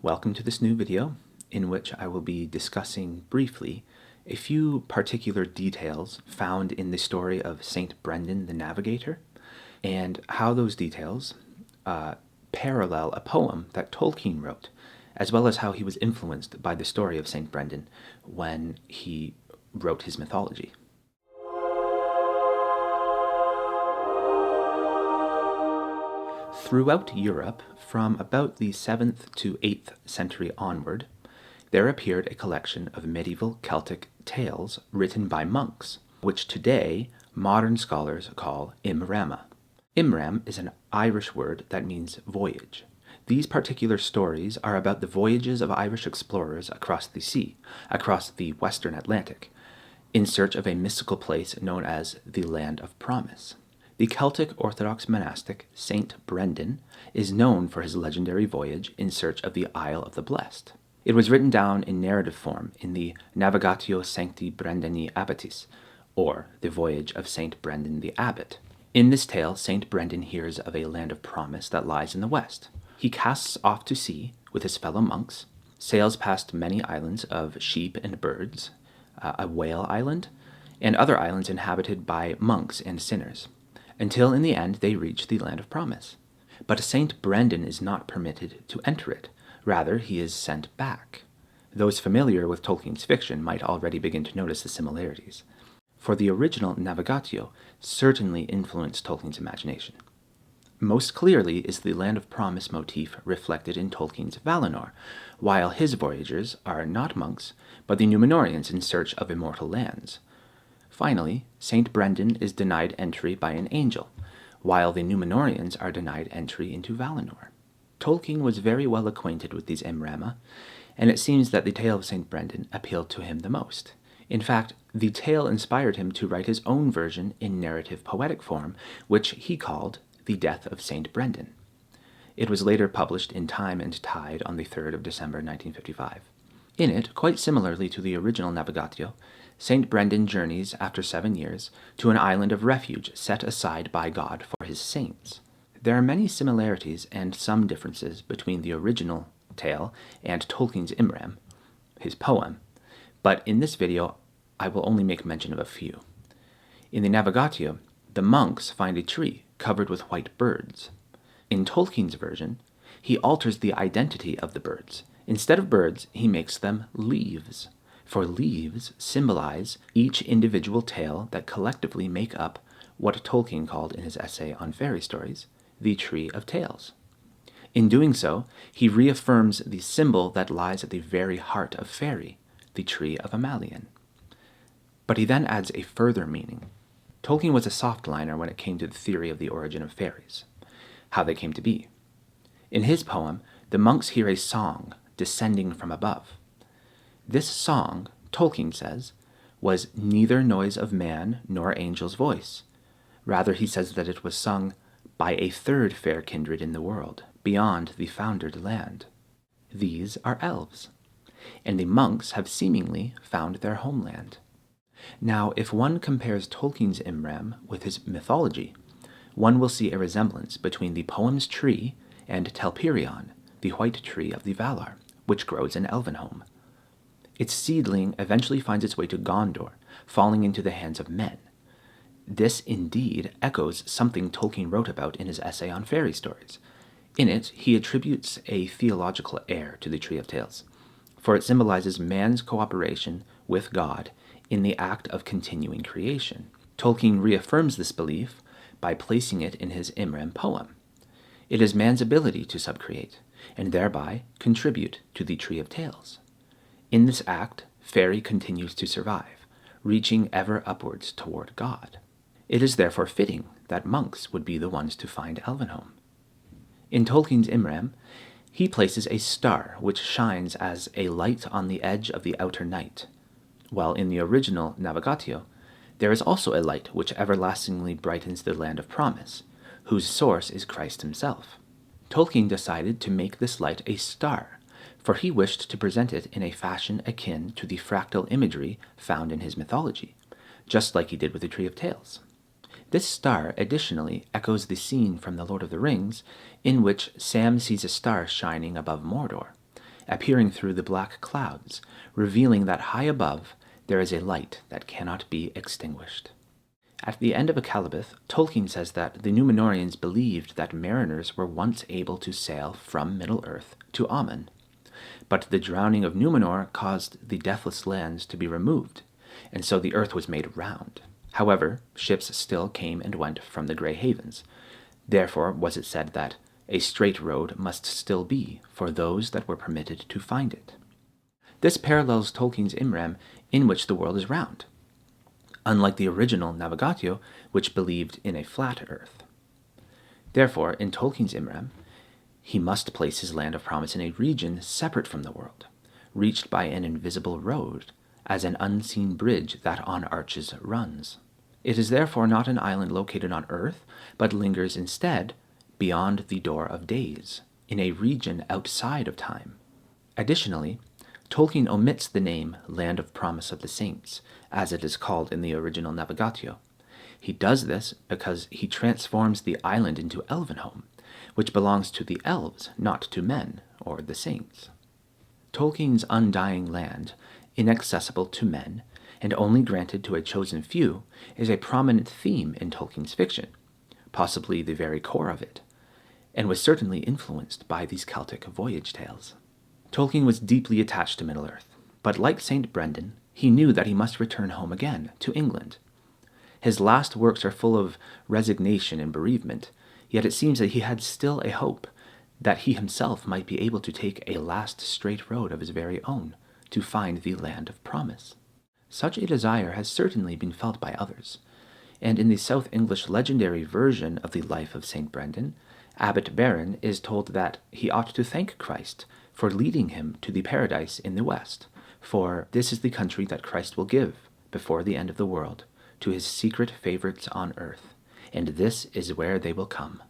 Welcome to this new video in which I will be discussing briefly a few particular details found in the story of Saint Brendan the Navigator and how those details parallel a poem that Tolkien wrote, as well as how he was influenced by the story of Saint Brendan when he wrote his mythology. Throughout Europe, from about the 7th to 8th century onward, there appeared a collection of medieval Celtic tales written by monks, which today modern scholars call Imrama. Imram is an Irish word that means voyage. These particular stories are about the voyages of Irish explorers across the sea, across the western Atlantic, in search of a mystical place known as the Land of Promise. The Celtic Orthodox monastic Saint Brendan is known for his legendary voyage in search of the Isle of the Blessed. It was written down in narrative form in the Navigatio Sancti Brendani Abbatis, or the Voyage of Saint Brendan the Abbot. In this tale, Saint Brendan hears of a land of promise that lies in the west. He casts off to sea with his fellow monks, sails past many islands of sheep and birds, a whale island, and other islands inhabited by monks and sinners, until in the end they reach the Land of Promise. But Saint Brendan is not permitted to enter it. Rather, he is sent back. Those familiar with Tolkien's fiction might already begin to notice the similarities, for the original Navigatio certainly influenced Tolkien's imagination. Most clearly is the Land of Promise motif reflected in Tolkien's Valinor, while his voyagers are not monks, but the Númenóreans in search of immortal lands. Finally, Saint Brendan is denied entry by an angel, while the Númenóreans are denied entry into Valinor. Tolkien was very well acquainted with these Imrama, and it seems that the tale of Saint Brendan appealed to him the most. In fact, the tale inspired him to write his own version in narrative poetic form, which he called The Death of Saint Brendan. It was later published in Time and Tide on the 3rd of December 1955. In it, quite similarly to the original Navigatio, Saint Brendan journeys after 7 years to an island of refuge set aside by God for his saints. There are many similarities and some differences between the original tale and Tolkien's Imram, his poem, but in this video I will only make mention of a few. In the Navigatio, the monks find a tree covered with white birds. In Tolkien's version, he alters the identity of the birds. Instead of birds, he makes them leaves, for leaves symbolize each individual tale that collectively make up what Tolkien called in his essay on fairy stories, the Tree of Tales. In doing so, he reaffirms the symbol that lies at the very heart of fairy, the Tree of Amalion. But he then adds a further meaning. Tolkien was a softliner when it came to the theory of the origin of fairies, how they came to be. In his poem, the monks hear a song descending from above. This song, Tolkien says, was neither noise of man nor angel's voice. Rather, he says that it was sung by a third fair kindred in the world, beyond the foundered land. These are elves, and the monks have seemingly found their homeland. Now, if one compares Tolkien's Imram with his mythology, one will see a resemblance between the poem's tree and Telperion, the white tree of the Valar, which grows in Elvenhome. Its seedling eventually finds its way to Gondor, falling into the hands of men. This indeed echoes something Tolkien wrote about in his essay on fairy stories. In it, he attributes a theological air to the Tree of Tales, for it symbolizes man's cooperation with God in the act of continuing creation. Tolkien reaffirms this belief by placing it in his Imram poem. It is man's ability to subcreate, and thereby contribute to the Tree of Tales. In this act, fairy continues to survive, reaching ever upwards toward God. It is therefore fitting that monks would be the ones to find Elvenhome. In Tolkien's Imram, he places a star which shines as a light on the edge of the outer night, while in the original Navigatio, there is also a light which everlastingly brightens the Land of Promise, whose source is Christ himself. Tolkien decided to make this light a star, for he wished to present it in a fashion akin to the fractal imagery found in his mythology, just like he did with the Tree of Tales. This star additionally echoes the scene from The Lord of the Rings in which Sam sees a star shining above Mordor, appearing through the black clouds, revealing that high above there is a light that cannot be extinguished. At the end of Akalabeth, Tolkien says that the Númenóreans believed that mariners were once able to sail from Middle-earth to Aman, but the drowning of Númenor caused the deathless lands to be removed, and so the earth was made round. However, ships still came and went from the Grey Havens. Therefore was it said that a straight road must still be for those that were permitted to find it. This parallels Tolkien's Imram, in which the world is round, unlike the original Navigatio, which believed in a flat earth. Therefore, in Tolkien's Imram, he must place his land of promise in a region separate from the world, reached by an invisible road, as an unseen bridge that on arches runs. It is therefore not an island located on earth, but lingers instead beyond the door of days, in a region outside of time. Additionally, Tolkien omits the name Land of Promise of the Saints, as it is called in the original Navigatio. He does this because he transforms the island into Elvenhome, which belongs to the elves, not to men, or the saints. Tolkien's undying land, inaccessible to men, and only granted to a chosen few, is a prominent theme in Tolkien's fiction, possibly the very core of it, and was certainly influenced by these Celtic voyage tales. Tolkien was deeply attached to Middle-earth, but like St. Brendan, he knew that he must return home again, to England. His last works are full of resignation and bereavement, yet it seems that he had still a hope that he himself might be able to take a last straight road of his very own to find the land of promise. Such a desire has certainly been felt by others, and in the South English legendary version of the life of St. Brendan, Abbot Baron is told that he ought to thank Christ for leading him to the paradise in the west, for this is the country that Christ will give, before the end of the world, to his secret favorites on earth, and this is where they will come.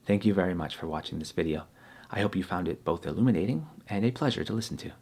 Thank you very much for watching this video. I hope you found it both illuminating and a pleasure to listen to.